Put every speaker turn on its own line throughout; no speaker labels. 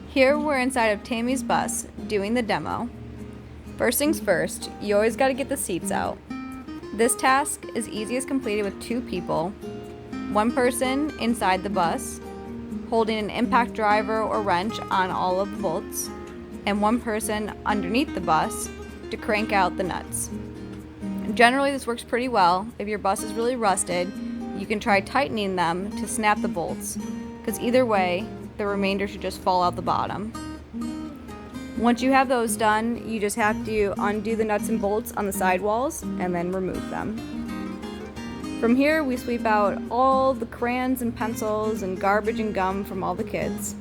Here we're inside of Tammy's bus doing the demo. First things first, you always got to get the seats out. This task is easiest completed with 2 people, one person inside the bus, holding an impact driver or wrench on all of the bolts, and one person underneath the bus to crank out the nuts. Generally, this works pretty well. If your bus is really rusted, you can try tightening them to snap the bolts, because either way, the remainder should just fall out the bottom. Once you have those done, you just have to undo the nuts and bolts on the sidewalls and then remove them. From here, we sweep out all the crayons and pencils and garbage and gum from all the kids,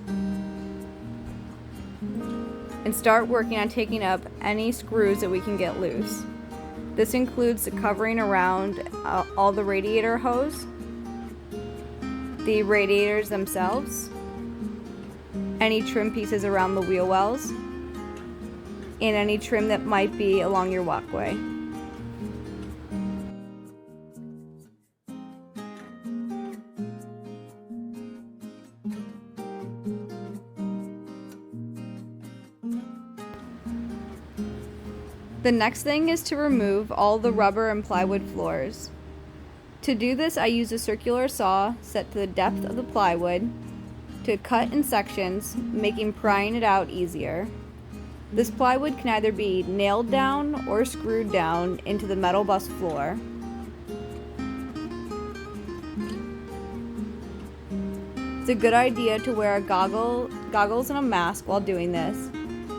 and start working on taking up any screws that we can get loose. This includes the covering around all the radiator hose, the radiators themselves, any trim pieces around the wheel wells, and any trim that might be along your walkway. The next thing is to remove all the rubber and plywood floors. To do this, I use a circular saw set to the depth of the plywood to cut in sections, making prying it out easier. This plywood can either be nailed down or screwed down into the metal bus floor. It's a good idea to wear goggles and a mask while doing this,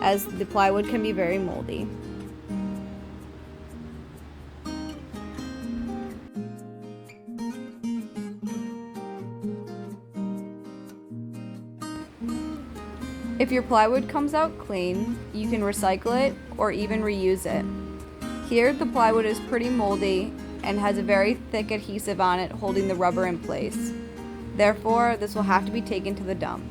as the plywood can be very moldy. If your plywood comes out clean, you can recycle it or even reuse it. Here, the plywood is pretty moldy and has a very thick adhesive on it holding the rubber in place. Therefore, this will have to be taken to the dump.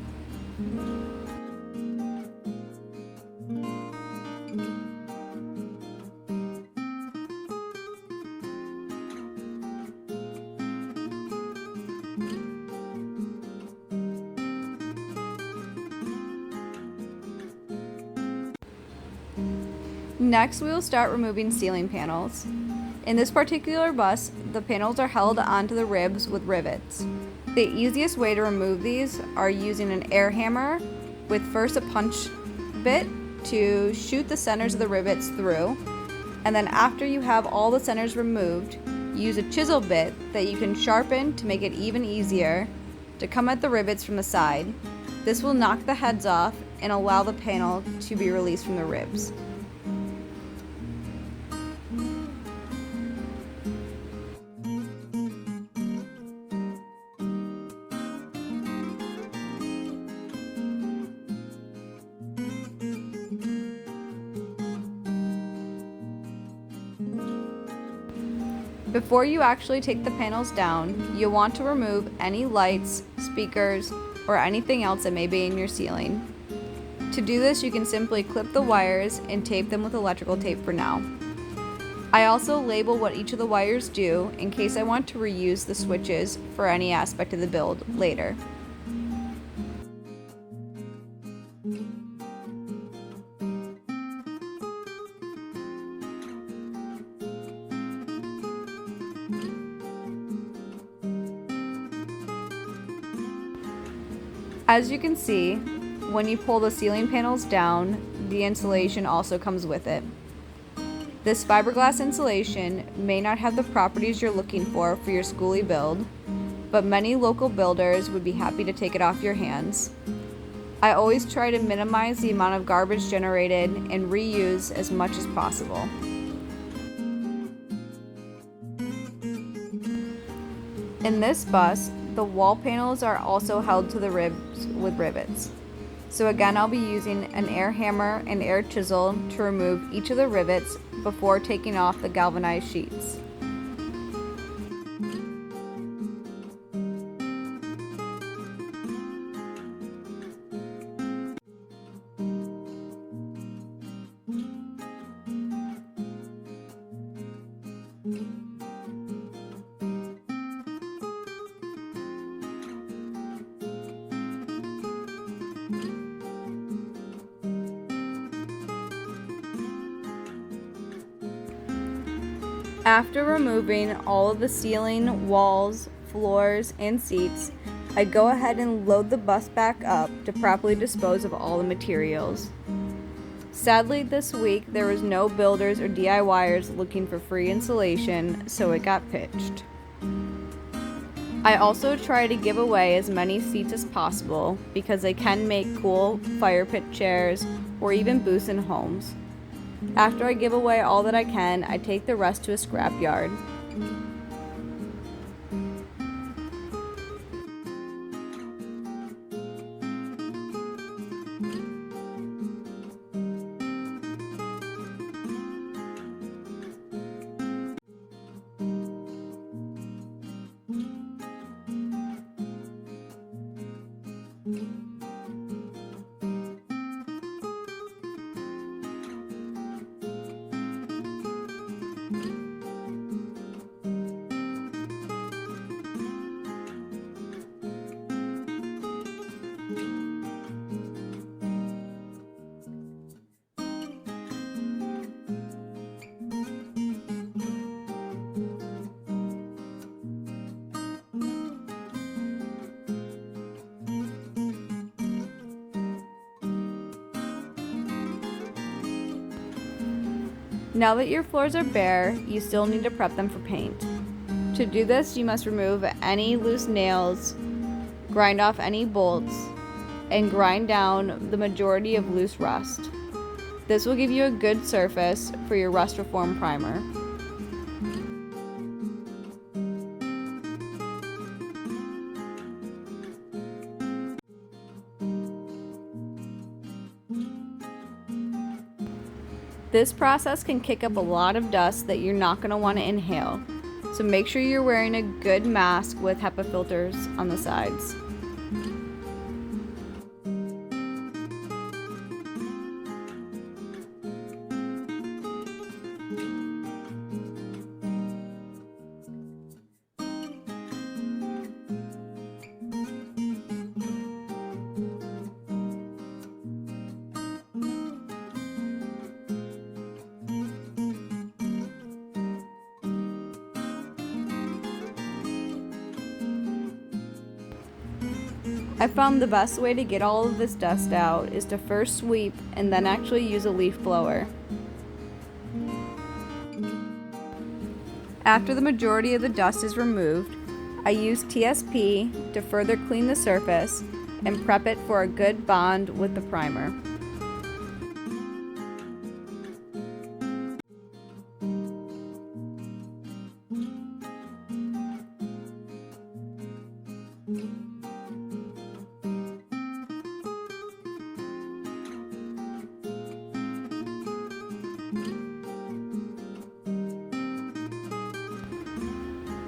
Next, we will start removing ceiling panels. In this particular bus, the panels are held onto the ribs with rivets. The easiest way to remove these are using an air hammer with first a punch bit to shoot the centers of the rivets through, and then after you have all the centers removed, use a chisel bit that you can sharpen to make it even easier to come at the rivets from the side. This will knock the heads off and allow the panel to be released from the ribs. Before you actually take the panels down, you'll want to remove any lights, speakers, or anything else that may be in your ceiling. To do this, you can simply clip the wires and tape them with electrical tape for now. I also label what each of the wires do in case I want to reuse the switches for any aspect of the build later. As you can see, when you pull the ceiling panels down, the insulation also comes with it. This fiberglass insulation may not have the properties you're looking for your Skoolie build, but many local builders would be happy to take it off your hands. I always try to minimize the amount of garbage generated and reuse as much as possible. In this bus, the wall panels are also held to the ribs with rivets. So again, I'll be using an air hammer and air chisel to remove each of the rivets before taking off the galvanized sheets. After removing all of the ceiling, walls, floors, and seats, I go ahead and load the bus back up to properly dispose of all the materials. Sadly, this week there was no builders or DIYers looking for free insulation, so it got pitched. I also try to give away as many seats as possible because they can make cool fire pit chairs or even booths in homes. After I give away all that I can, I take the rest to a scrap yard. Now that your floors are bare, you still need to prep them for paint. To do this, you must remove any loose nails, grind off any bolts, and grind down the majority of loose rust. This will give you a good surface for your rust reform primer. This process can kick up a lot of dust that you're not going to want to inhale, so make sure you're wearing a good mask with HEPA filters on the sides. I found the best way to get all of this dust out is to first sweep and then actually use a leaf blower. After the majority of the dust is removed, I use TSP to further clean the surface and prep it for a good bond with the primer.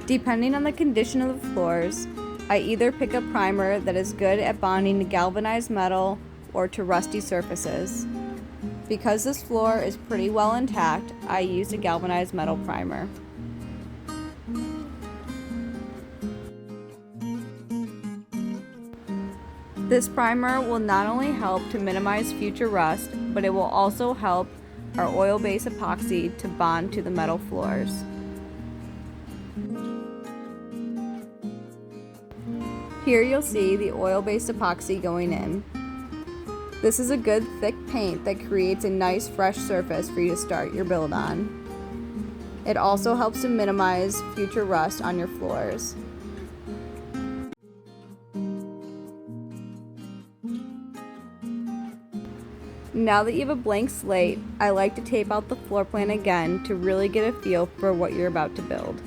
Depending on the condition of the floors, I either pick a primer that is good at bonding to galvanized metal or to rusty surfaces. Because this floor is pretty well intact, I use a galvanized metal primer. This primer will not only help to minimize future rust, but it will also help our oil-based epoxy to bond to the metal floors. Here you'll see the oil-based epoxy going in. This is a good thick paint that creates a nice fresh surface for you to start your build on. It also helps to minimize future rust on your floors. Now that you have a blank slate, I like to tape out the floor plan again to really get a feel for what you're about to build.